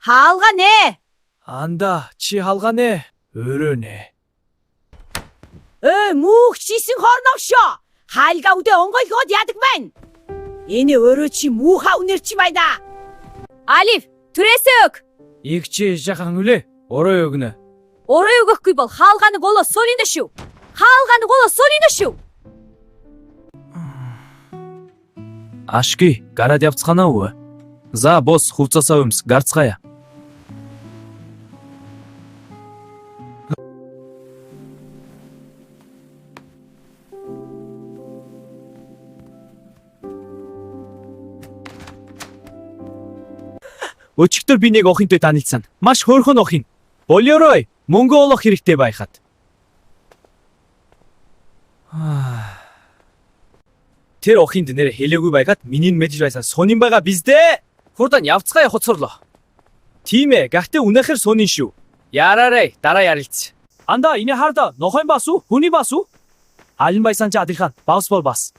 Хаалгаа Анда чи халгаанэ. Өрөөнэ. Мөнх чисэн хорновшоо. Хаалгаа үдэ онгойлгоод яадаг байна. Энэ өөрөө чи муухай үнэр чи байна. Алив, түрээсээ өг. Игчи жахан үлээ. Орой өгнө. Орой өгөхгүй бол хаалгааныг олоо сонино шүү. Хаалгааныг олоо сонино шүү. Ашки, гараад явцгаана уу? За босс хувцасаа өмс, гарцгаая. Өчигдөр би нэг охинтой танилцсан. Маш хөөрхөн охин. Болёрой, мөнгө олох хэрэгтэй байхад. Тэр охинд нэр хэлээгүй байгаад миний мэдж байсан сонин байгаа биздэ. Хурдан явцгаая хоцорлоо. Тийм ээ, гахтээ үнэхээр сонин шүү. Яраарай, дараа ярилц. Анда энэ харда нохойн бас уу? Хүний бас уу? Алин байсан ч адилхан, басбол бас.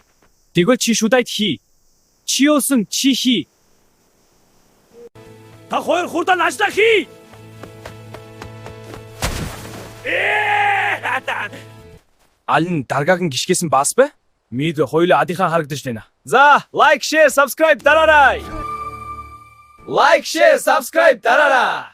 Тэгвэл чи шүдайт хий. Чи олсон чи хий. Та хоёр хурдан ажлаа хий. Алин даргааг нь гიშгэсэн бас бэ? Мид хоёулаа адилхан харагдаж байна. За, лайк, share, subscribe дараарай. Лайк, share, subscribe дараарай.